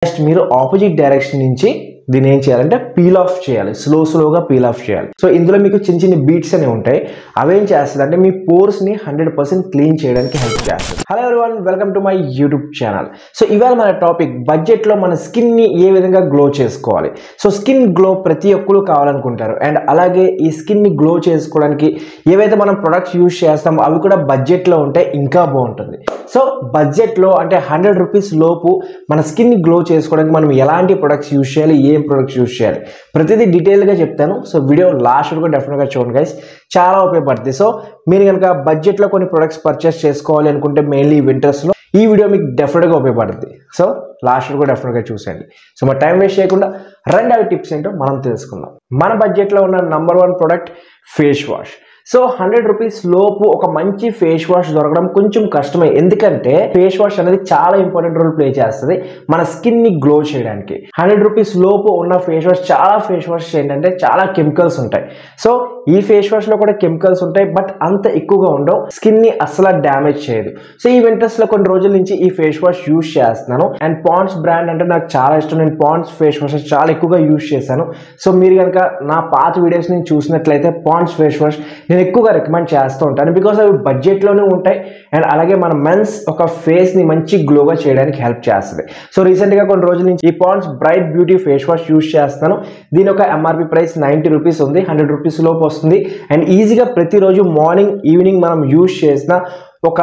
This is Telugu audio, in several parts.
నెక్స్ట్ మీరు ఆపోజిట్ డైరెక్షన్ నుంచి దీన్ని ఏం చేయాలంటే పీల్ ఆఫ్ చేయాలి, స్లోగా పీల్ ఆఫ్ చేయాలి. సో ఇందులో మీకు చిన్న చిన్న బీట్స్ అనేవి ఉంటాయి. అవేం చేస్తుంది అంటే మీ పోర్స్ ని 100% క్లీన్ చేయడానికి హెల్ప్ చేస్తుంది. Hello everyone, welcome to my YouTube channel. So ఇవాళ మన టాపిక్ బడ్జెట్ లో మన స్కిన్ ని ఏ విధంగా గ్లో చేసుకోవాలి. సో స్కిన్ గ్లో ప్రతి ఒక్కరు కావాలనుకుంటారు. అండ్ అలాగే ఈ స్కిన్ ని గ్లో చేసుకోవడానికి ఏవైతే మనం ప్రొడక్ట్స్ యూజ్ చేస్తామో అవి కూడా బడ్జెట్ లో ఉంటే ఇంకా బాగుంటుంది. సో బడ్జెట్ లో అంటే 100 రూపీస్ లోపు మన స్కిన్ ని గ్లో చేసుకోవడానికి మనం ఎలాంటి ప్రొడక్ట్స్ యూజ్ చేయాలి, ఏం ప్రొడక్ట్స్ యూజ్ చేయాలి, ప్రతిదీ డీటెయిల్గా చెప్తాను. సో వీడియో లాస్ట్ వరకు డెఫినెట్గా చూడండి గైస్, చాలా ఉపయోగపడుతుంది. సో మీరు కనుక బడ్జెట్లో కొన్ని ప్రొడక్ట్స్ పర్చేస్ చేసుకోవాలి అనుకుంటే మెయిన్లీ వింటర్స్లో ఈ వీడియో మీకు డెఫినెట్గా ఉపయోగపడుతుంది. సో లాస్ట్ వరకు డెఫినెట్గా చూసేయండి. సో మన టైం వేస్ట్ చేయకుండా రెండవ టిప్స్ ఏంటో మనం తెలుసుకుందాం. మన బడ్జెట్లో ఉన్న number 1 product face wash. So 100 rupees లోపు ఒక మంచి ఫేస్ వాష్ దొరకడం కొంచెం కష్టమే. ఎందుకంటే ఫేస్ వాష్ అనేది చాలా ఇంపార్టెంట్ రోల్ ప్లే చేస్తుంది మన స్కిన్ ని గ్లో చేయడానికి. 100 రూపీస్ లోపు ఉన్న ఫేస్ వాష్, చాలా ఫేస్ వాష్ ఏంటంటే చాలా కెమికల్స్ ఉంటాయి. సో ఈ ఫేస్ వాష్ లో కూడా కెమికల్స్ ఉంటాయి, బట్ అంత ఎక్కువగా ఉండవు, స్కిన్ ని అస్సలు డ్యామేజ్ చేయదు. సో ఈ వింటర్స్ లో కొన్ని రోజుల నుంచి ఈ ఫేస్ వాష్ యూజ్ చేస్తున్నాను. అండ్ పాండ్స్ బ్రాండ్ అంటే నాకు చాలా ఇష్టం. నేను పాండ్స్ ఫేస్ వాష్ చాలా ఎక్కువగా యూజ్ చేశాను. సో మీరు కనుక నా పాత వీడియోస్ ని చూసినట్లయితే పాండ్స్ ఫేస్ వాష్ నేను ఎక్కువగా రికమెండ్ చేస్తూ ఉంటాను. బికాస్ అవి బడ్జెట్లోనే ఉంటాయి అండ్ అలాగే మన మెన్స్ ఒక ఫేస్ ని మంచి గ్లోగా చేయడానికి హెల్ప్ చేస్తుంది. సో రీసెంట్ గా కొన్ని రోజుల నుంచి ఈ Pond's bright beauty face wash use చేస్తాను. దీని ఒక ఎంఆర్పి ప్రైస్ 90 రూపీస్ ఉంది, 100 రూపీస్ లోపు వస్తుంది. అండ్ ఈజీగా ప్రతిరోజు మార్నింగ్ ఈవినింగ్ మనం యూజ్ చేసిన ఒక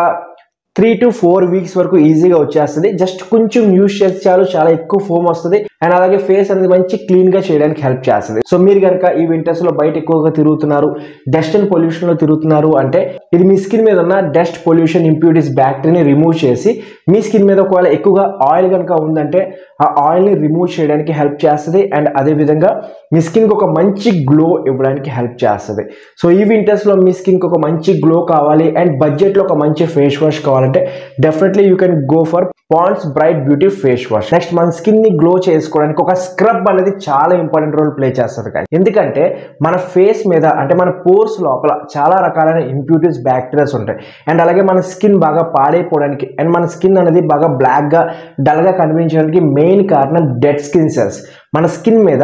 3 to 4 వీక్స్ వరకు ఈజీగా వచ్చేస్తుంది. జస్ట్ కొంచెం యూజ్ చేస్తే చాలు, చాలా ఎక్కువ ఫోమ్ వస్తుంది. అండ్ అలాగే ఫేస్ అనేది మంచి క్లీన్ గా చేయడానికి హెల్ప్ చేస్తుంది. సో మీరు కనుక ఈ వింటర్స్ లో బయట ఎక్కువగా తిరుగుతున్నారు, డస్ట్ అండ్ పొల్యూషన్ లో తిరుగుతున్నారు అంటే ఇది మీ స్కిన్ మీద ఉన్న డస్ట్, పొల్యూషన్, ఇంప్యూరిటీస్, బ్యాక్టీరియాని రిమూవ్ చేసి మీ స్కిన్ మీద ఒకవేళ ఎక్కువగా ఆయిల్ కనుక ఉందంటే ఆ ఆయిల్ ని రిమూవ్ చేయడానికి హెల్ప్ చేస్తుంది. అండ్ అదే విధంగా మీ స్కిన్ కి ఒక మంచి గ్లో ఇవ్వడానికి హెల్ప్ చేస్తుంది. సో ఈ వింటర్స్ లో మీ స్కిన్ కి ఒక మంచి గ్లో కావాలి అండ్ బడ్జెట్ లో ఒక మంచి ఫేస్ వాష్ కావాలంటే definitely you can go for Pond's bright beauty face wash. Next మన స్కిన్ ని గ్లో చేసుకోవడానికి ఒక స్క్రబ్ అనేది చాలా ఇంపార్టెంట్ రోల్ ప్లే చేస్తుంది కదా. ఎందుకంటే మన ఫేస్ మీద అంటే మన పోర్స్ లోపల చాలా రకాలైన ఇంప్యూరిటీస్, బ్యాక్టీరియాస్ ఉంటాయి. అండ్ అలాగే మన స్కిన్ బాగా పాడైపోవడానికి అండ్ మన స్కిన్ అనేది బాగా బ్లాక్ గా, డల్ గా కనిపించడానికి మెయిన్ కారణం డెడ్ స్కిన్ సెల్స్. మన స్కిన్ మీద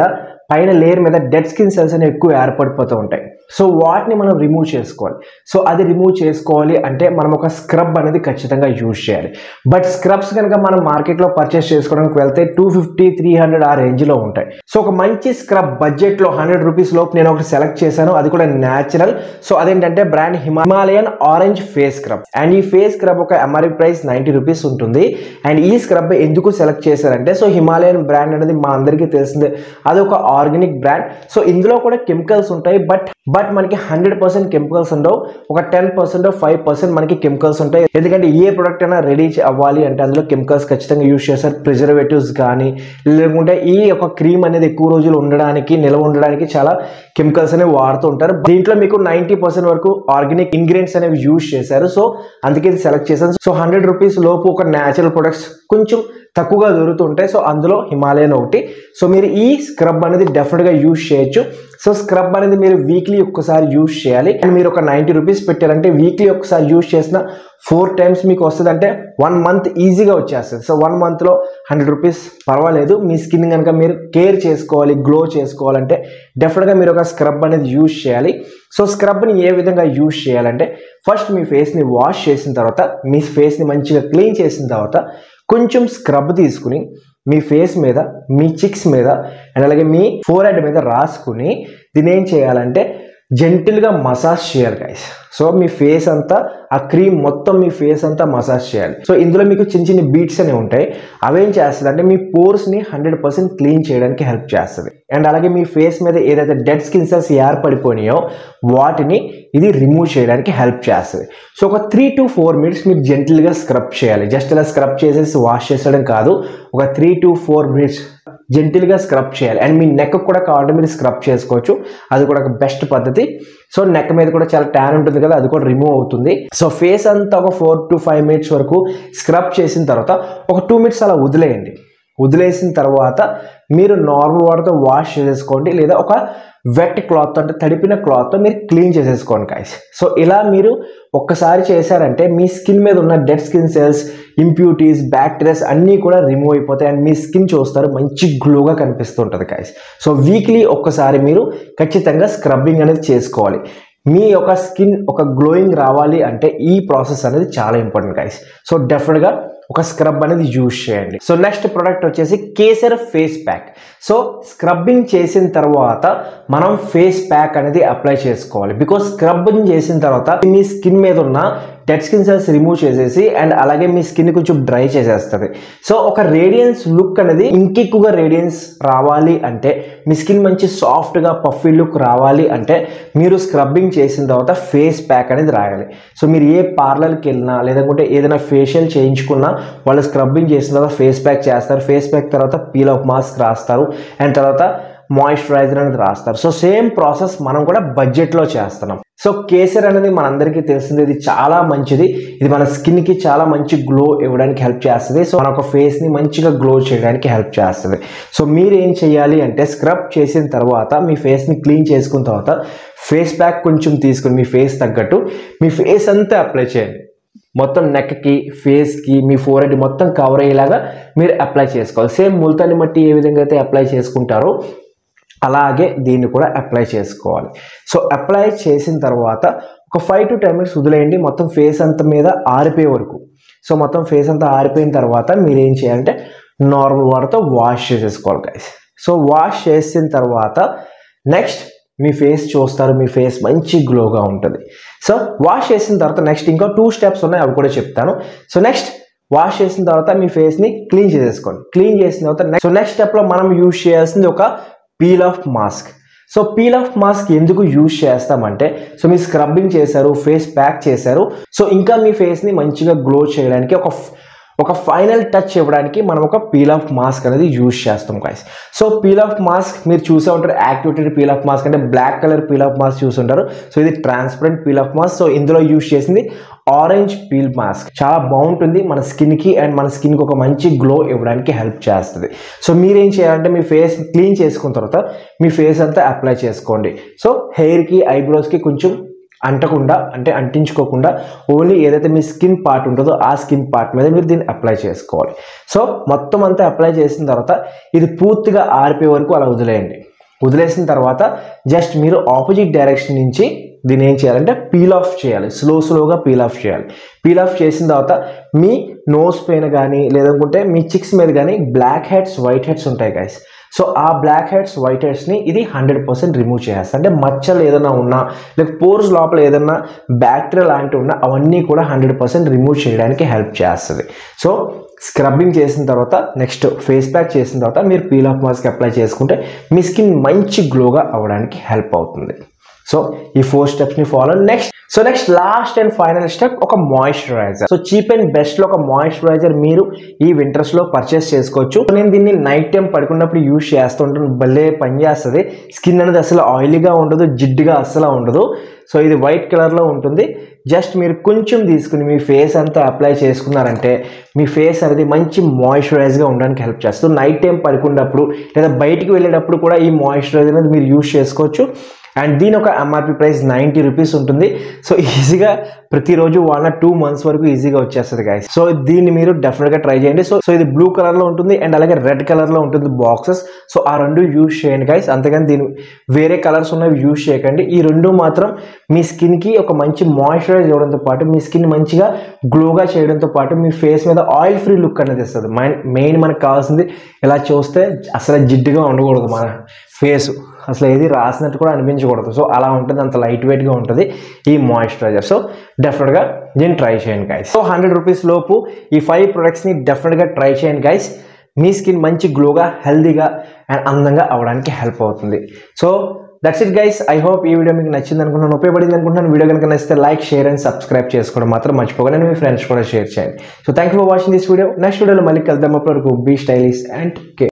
పైన లేయర్ మీద డెడ్ స్కిన్ సెల్స్ అనేవి ఎక్కువ ఏర్పడిపోతూ ఉంటాయి. సో వాటిని మనం రిమూవ్ చేసుకోవాలి. సో అది రిమూవ్ చేసుకోవాలి అంటే మనం ఒక స్క్రబ్ అనేది ఖచ్చితంగా యూజ్ చేయాలి. బట్ స్క్రబ్స్ కనుక మనం మార్కెట్లో పర్చేస్ చేసుకోవడానికి వెళ్తే 250, 300 ఆ రేంజ్లో ఉంటాయి. సో ఒక మంచి స్క్రబ్ బడ్జెట్లో 100 రూపీస్ లోపు నేను ఒకటి సెలెక్ట్ చేశాను. అది కూడా న్యాచురల్. సో అదేంటంటే brand Himalayan orange face scrub. And ఈ ఫేస్ స్క్రబ్ ఒక ఎంఆర్పి ప్రైస్ 90 రూపీస్ ఉంటుంది. అండ్ ఈ స్క్రబ్ ఎందుకు సెలెక్ట్ చేశారంటే సో హిమాలయన్ బ్రాండ్ అనేది మా అందరికీ తెలిసిందే, అది ఒక ఆర్గానిక్ బ్రాండ్. సో ఇందులో కూడా కెమికల్స్ ఉంటాయి, బట్ మనకి 100% కెమికల్స్ ఉండవు. ఒక 10%, 5% మనకి కెమికల్స్ ఉంటాయి. ఎందుకంటే ఏ ప్రొడక్ట్ అయినా రెడీ అవ్వాలి అంటే అందులో కెమికల్స్ ఖచ్చితంగా యూజ్ చేస్తారు. ప్రిజర్వేటివ్స్ కానీ లేకుంటే ఈ యొక్క క్రీమ్ అనేది ఎక్కువ రోజులు ఉండడానికి, నిల్వ ఉండడానికి చాలా కెమికల్స్ అనేవి వాడుతూ ఉంటారు. దీంట్లో మీకు 90% వరకు ఆర్గానిక్ ఇంగ్రీడియంట్స్ అనేవి యూజ్ చేశారు. సో అందుకే ఇది సెలెక్ట్ చేశాను. సో 100 రూపీస్ లోపు ఒక న్యాచురల్ ప్రొడక్ట్స్ కొంచెం తక్కువగా దొరుకుతుంటాయి. సో అందులో హిమాలయన్ ఒకటి. సో మీరు ఈ స్క్రబ్ అనేది డెఫినెట్గా యూజ్ చేయొచ్చు. సో స్క్రబ్ అనేది మీరు వీక్లీ ఒక్కసారి యూజ్ చేయాలి. అండ్ మీరు ఒక 90 రూపీస్ పెట్టారంటే వీక్లీ ఒక్కసారి యూజ్ చేసిన 4 టైమ్స్ మీకు వస్తుంది అంటే 1 మంత్ ఈజీగా వచ్చేస్తుంది. సో 1 మంత్లో 100 రూపీస్ పర్వాలేదు. మీ స్కిన్ కనుక మీరు కేర్ చేసుకోవాలి, గ్లో చేసుకోవాలంటే డెఫినెట్గా మీరు ఒక స్క్రబ్ అనేది యూజ్ చేయాలి. సో స్క్రబ్ని ఏ విధంగా యూజ్ చేయాలంటే ఫస్ట్ మీ ఫేస్ని వాష్ చేసిన తర్వాత, మీ ఫేస్ని మంచిగా క్లీన్ చేసిన తర్వాత కొంచెం స్క్రబ్ తీసుకుని మీ ఫేస్ మీద, మీ చిక్స్ మీద అండ్ అలాగే మీ ఫోర్ హెడ్ మీద రాసుకుని దీన్ని ఏం చేయాలంటే జెంటిల్గా మసాజ్ చేయాలి గైస్. సో మీ ఫేస్ అంతా ఆ క్రీమ్ మొత్తం మీ ఫేస్ అంతా మసాజ్ చేయాలి. సో ఇందులో మీకు చిన్న చిన్న బీట్స్ అనేవి ఉంటాయి. అవేం చేస్తుంది అంటే మీ పోర్స్ని 100% క్లీన్ చేయడానికి హెల్ప్ చేస్తుంది. అండ్ అలాగే మీ ఫేస్ మీద ఏదైతే డెడ్ స్కిన్ సెల్స్ ఏర్పడిపోయినాయో వాటిని ఇది రిమూవ్ చేయడానికి హెల్ప్ చేస్తుంది. సో ఒక 3 to 4 మినిట్స్ మీరు జెంటిల్గా స్క్రబ్ చేయాలి. జస్ట్ ఇలా స్క్రబ్ చేసేసి వాష్ చేసేయడం కాదు, ఒక 3 to 4 మినిట్స్ జెంటిల్గా స్క్రబ్ చేయాలి. అండ్ మీ నెక్ కూడా కావాలంటే మీరు స్క్రబ్ చేసుకోవచ్చు, అది కూడా ఒక బెస్ట్ పద్ధతి. సో నెక్ మీద కూడా చాలా ట్యాన్ ఉంటుంది కదా, అది కూడా రిమూవ్ అవుతుంది. సో ఫేస్ అంతా ఒక 4 to 5 మినిట్స్ వరకు స్క్రబ్ చేసిన తర్వాత ఒక 2 మినిట్స్ అలా వదిలేయండి. వదిలేసిన తర్వాత మీరు నార్మల్ వాటర్తో వాష్ చేసేసుకోండి, లేదా ఒక వెట్ క్లాత్ అంటే తడిపిన క్లాత్తో మీరు క్లీన్ చేసేసుకోండి గైస్. సో ఇలా మీరు ఒక్కసారి చేశారంటే మీ స్కిన్ మీద ఉన్న dead skin cells impurities, bacterias అన్నీ కూడా రిమూవ్ అయిపోతాయి అండ్ మీ స్కిన్ చూస్తారు మంచి గ్లోగా కనిపిస్తుంటుంది గైస్. సో వీక్లీ ఒక్కసారి మీరు ఖచ్చితంగా స్క్రబ్బింగ్ అనేది చేసుకోవాలి. మీ యొక్క స్కిన్ ఒక గ్లోయింగ్ రావాలి అంటే ఈ ప్రాసెస్ అనేది చాలా ఇంపార్టెంట్ గైస్. సో డెఫినెట్గా ఒక స్క్రబ్ అనేది యూజ్ చేయండి. సో నెక్స్ట్ ప్రోడక్ట్ వచ్చేసి kesar face pack. So scrubbing చేసిన తర్వాత మనం ఫేస్ ప్యాక్ అనేది అప్లై చేసుకోవాలి. బికాస్ స్క్రబ్బింగ్ చేసిన తర్వాత మీ స్కిన్ మీద ఉన్న డెడ్ స్కిన్ సెల్స్ రిమూవ్ చేసేసి అండ్ అలాగే మీ స్కిన్ కొంచెం డ్రై చేసేస్తుంది. సో ఒక రేడియన్స్ లుక్ అనేది ఇంకెక్కువగా రేడియన్స్ రావాలి అంటే, మీ స్కిన్ మంచి సాఫ్ట్గా పఫీ లుక్ రావాలి అంటే మీరు స్క్రబ్బింగ్ చేసిన తర్వాత ఫేస్ ప్యాక్ అనేది రాయాలి. సో మీరు ఏ పార్లర్కి వెళ్ళినా లేదంటే ఏదైనా ఫేషియల్ చేయించుకున్నా వాళ్ళు స్క్రబ్బింగ్ చేసిన తర్వాత ఫేస్ ప్యాక్ చేస్తారు. ఫేస్ ప్యాక్ తర్వాత పీల్ ఆఫ్ మాస్క్ రాస్తారు అండ్ తర్వాత మాయిశ్చరైజర్ అనేది రాస్తారు. సో సేమ్ ప్రాసెస్ మనం కూడా బడ్జెట్లో చేస్తున్నాం. సో కేసర్ అనేది మనందరికీ తెలిసింది, ఇది చాలా మంచిది. ఇది మన స్కిన్కి చాలా మంచి గ్లో ఇవ్వడానికి హెల్ప్ చేస్తుంది. సో మన ఒక ఫేస్ని మంచిగా గ్లో చేయడానికి హెల్ప్ చేస్తుంది. సో మీరు ఏం చేయాలి అంటే స్క్రబ్ చేసిన తర్వాత మీ ఫేస్ని క్లీన్ చేసుకున్న తర్వాత ఫేస్ ప్యాక్ కొంచెం తీసుకుని మీ ఫేస్ తగ్గట్టు మీ ఫేస్ అంతా అప్లై చేయండి. మొత్తం నెక్కి, ఫేస్కి, మీ ఫోర్హెడ్ మొత్తం కవర్ అయ్యేలాగా మీరు అప్లై చేసుకోవాలి. సేమ్ ముల్తాని మట్టి ఏ విధంగా అయితే అప్లై చేసుకుంటారో అలాగే దీన్ని కూడా అప్లై చేసుకోవాలి. సో అప్లై చేసిన తర్వాత ఒక 5 to 10 minutes వదిలేయండి మొత్తం ఫేస్ అంతా మీద ఆరిపోయే వరకు. సో మొత్తం ఫేస్ అంతా ఆరిపోయిన తర్వాత మీరు ఏం చేయాలంటే నార్మల్ వాటర్తో వాష్ చేసేసుకోవాలి గైస్. సో వాష్ చేసిన తర్వాత నెక్స్ట్ మీ ఫేస్ చూస్తారు, మీ ఫేస్ మంచి గ్లోగా ఉంటుంది. సో వాష్ చేసిన తర్వాత నెక్స్ట్ ఇంకా 2 steps ఉన్నాయి, అవి కూడా చెప్తాను. సో నెక్స్ట్ వాష్ చేసిన తర్వాత మీ ఫేస్ని క్లీన్ చేసేసుకోండి. క్లీన్ చేసిన తర్వాత నెక్స్ట్ స్టెప్లో మనం యూజ్ చేయాల్సింది ఒక peel off mask. So peel off mask ఎందుకు యూజ్ చేస్తామంటే, సో మీరు స్క్రబ్బింగ్ చేశారు, ఫేస్ ప్యాక్ చేశారు, సో ఇంకా మీ ఫేస్ని మంచిగా గ్లో చేయడానికి ఒక ఫైనల్ టచ్ ఇవ్వడానికి మనం ఒక పీల్ ఆఫ్ మాస్క్ అనేది యూజ్ చేస్తాం guys. So peel off mask మీరు చూసే ఉంటారు, యాక్టివేటెడ్ పీల్ ఆఫ్ మాస్క్ అంటే black colour peel off mask చూసుంటారు. సో ఇది transparent peel off mask. So ఇందులో యూజ్ చేసింది ఆరెంజ్ పీల్ మాస్క్. చాలా బాగుంటుంది మన స్కిన్కి అండ్ మన స్కిన్కి ఒక మంచి గ్లో ఇవ్వడానికి హెల్ప్ చేస్తుంది. సో మీరేం చేయాలంటే మీ ఫేస్ క్లీన్ చేసుకున్న తర్వాత మీ ఫేస్ అంతా అప్లై చేసుకోండి. సో హెయిర్కి, ఐబ్రోస్కి కొంచెం అంటకుండా అంటే అంటించుకోకుండా ఓన్లీ ఏదైతే మీ స్కిన్ పార్ట్ ఉంటుందో ఆ స్కిన్ పార్ట్ మీద మీరు దీన్ని అప్లై చేసుకోవాలి. సో మొత్తం అంతా అప్లై చేసిన తర్వాత ఇది పూర్తిగా ఆరిపోయే వరకు అలా వదిలేయండి. వదిలేసిన తర్వాత జస్ట్ మీరు ఆపోజిట్ డైరెక్షన్ నుంచి దీన్ని ఏం చేయాలంటే పీల్ ఆఫ్ చేయాలి. స్లోగా పీల్ ఆఫ్ చేయాలి. పీల్ ఆఫ్ చేసిన తర్వాత మీ నోస్ పైన కానీ లేదనుకుంటే మీ చిక్స్ మీద కానీ బ్లాక్ హెడ్స్, వైట్ హెడ్స్ ఉంటాయి గైస్. సో ఆ బ్లాక్ హెడ్స్, వైట్ హెడ్స్ని ఇది 100% రిమూవ్ చేస్తుంది. అంటే మచ్చలు ఏదైనా ఉన్నా లేక పోర్స్ లోపల ఏదైనా బ్యాక్టీరియా లాంటివి ఉన్నా అవన్నీ కూడా 100% రిమూవ్ చేయడానికి హెల్ప్ చేస్తుంది. సో స్క్రబ్బింగ్ చేసిన తర్వాత నెక్స్ట్ ఫేస్ ప్యాక్ చేసిన తర్వాత మీరు పీల్ ఆఫ్ మాస్క్ అప్లై చేసుకుంటే మీ స్కిన్ మంచి గ్లోగా అవ్వడానికి హెల్ప్ అవుతుంది. సో ఈ 4 స్టెప్స్ని follow. Next last and final step ఒక మాయిశ్చరైజర్. సో చీప్ అండ్ బెస్ట్లో ఒక మాయిశ్చరైజర్ మీరు ఈ వింటర్స్లో పర్చేస్ చేసుకోవచ్చు. నేను దీన్ని నైట్ టైం పడుకున్నప్పుడు యూజ్ చేస్తుంటాను, భలే పని చేస్తుంది. స్కిన్ అనేది అసలు ఆయిలీగా ఉండదు, జిడ్డుగా అస్సలు ఉండదు. సో ఇది వైట్ కలర్లో ఉంటుంది. జస్ట్ మీరు కొంచెం తీసుకుని మీ ఫేస్ అంతా అప్లై చేసుకున్నారంటే మీ ఫేస్ అనేది మంచి మాయిశ్చరైజ్గా ఉండడానికి హెల్ప్ చేస్తుంది. నైట్ టైం పడుకున్నప్పుడు లేదా బయటికి వెళ్ళేటప్పుడు కూడా ఈ మాయిశ్చరైజర్ అనేది మీరు యూజ్ చేసుకోవచ్చు. అండ్ దీని ఒక ఎంఆర్పి ప్రైస్ 90 రూపీస్ ఉంటుంది. సో ఈజీగా ప్రతిరోజు వాడిన 2 months వరకు ఈజీగా వచ్చేస్తుంది గైస్. సో దీన్ని మీరు డెఫినెట్గా ట్రై చేయండి. సో ఇది బ్లూ కలర్లో ఉంటుంది అండ్ అలాగే రెడ్ కలర్లో ఉంటుంది బాక్సెస్. సో ఆ రెండు యూజ్ చేయండి గైస్. అంతేగాని దీని వేరే కలర్స్ ఉన్నవి యూజ్ చేయకండి. ఈ రెండు మాత్రం మీ స్కిన్కి ఒక మంచి మాయిశ్చరైజ్ ఇవ్వడంతో పాటు మీ స్కిన్ మంచిగా గ్లోగా చేయడంతో పాటు మీ ఫేస్ మీద ఆయిల్ ఫ్రీ లుక్ అనేది ఇస్తుంది. మెయిన్ మనకు కావాల్సింది ఇలా చూస్తే అసలు జిడ్డుగా ఉండకూడదు మన ఫేస్, అసలు ఏది రాసినట్టు కూడా అనిపించకూడదు. సో అలా ఉంటుంది, అంత లైట్ వెయిట్గా ఉంటుంది ఈ మాయిశ్చరైజర్. సో డెఫినెట్గా దీన్ని ట్రై చేయండి గైస్. సో 100 రూపీస్ లోపు ఈ 5 ప్రొడక్ట్స్ని డెఫినెట్గా ట్రై చేయండి గైస్. మీ స్కిన్ మంచి గ్లోగా, హెల్దీగా అండ్ అందంగా అవ్వడానికి హెల్ప్ అవుతుంది. So that's it guys. I hope ఈ వీడియో మీకు నచ్చింది అనుకుంటున్నాను, ఉపయోగపడింది అనుకుంటున్నాను. వీడియో కనుక నచ్చితే లైక్, షేర్ అండ్ సబ్స్క్రైబ్ చేసుకోవడం మాత్రం మర్చిపోకండి. మీ ఫ్రెండ్స్ కూడా షేర్ చేయండి. So thank you for watching this video. Next వీడియోలో మళ్ళీ కలుద్దాం. అప్పటి వరకు బీ స్టైలిష్ అండ్ కేర్.